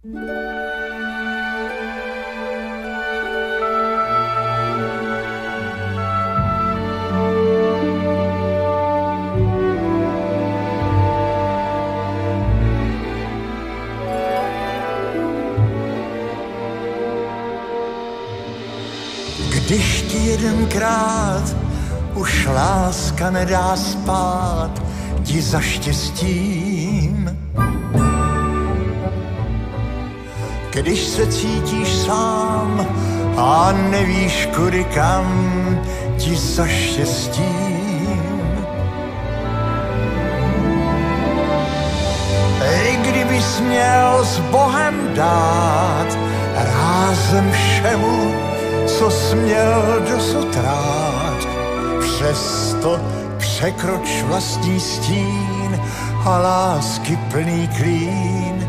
Když ti jedenkrát už láska nedá spát, jdi za štěstím. Když se cítíš sám a nevíš kudy kam, jdi za štěstím. I kdybys měl s Bohem dát rázem všemu, co jsi měl dosud rád, přesto překroč vlastní stín a lásky plný klín,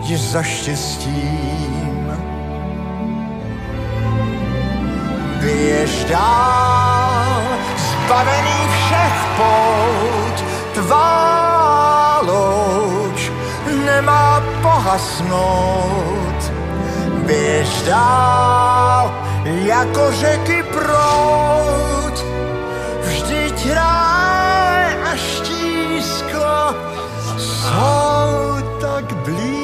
jdi za štěstím. Běž dál, zbavený všech pout, tvá loď nemá pohasnout. Běž dál, jako řeky proud, vždyť ráj a štízko jsou tak blízko.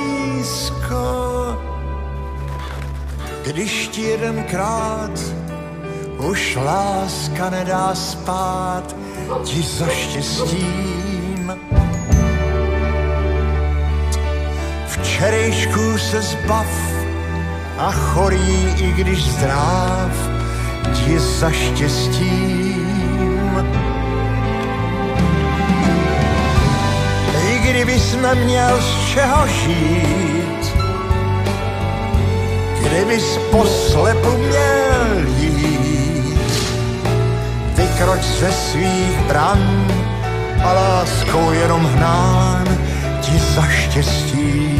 Když ti jedenkrát už láska nedá spát, jdi za štěstím. Včerejšku se zbav a chorý, i když zdrav, jdi za štěstím. I kdybys neměl z čeho žít, kdybys poslepu měl jít, vykroč ze svých bran a láskou jenom hnán, jdi za štěstím.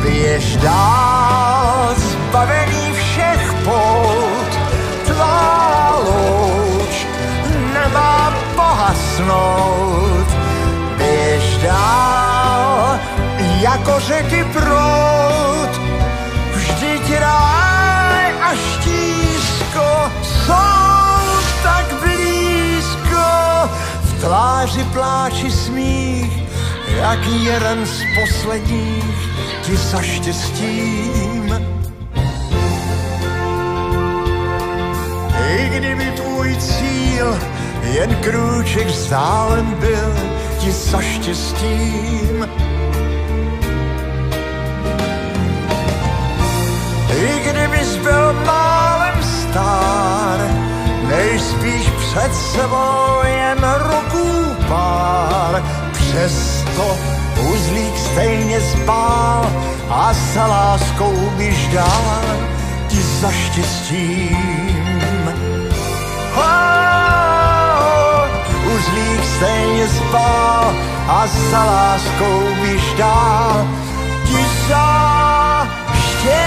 Běž dál, zbavený všech pout, tvá loď nemá pohasnout. Běž dál, jako řeky proud, vždyť ráj a štízko jsou tak blízko. V tváři pláči smích, jak jeden z posledních, jdi za štěstím. I kdyby tvůj cíl jen krůček vzdálen byl, jdi za štěstím. I kdybys byl málem stár, nejspíš před sebou jen roků pár, přesto uzlík stejně zbál a za láskou běž dál, jdi za štěstím. Uzlík stejně zbál a za láskou běž dál, jdi za štěstím.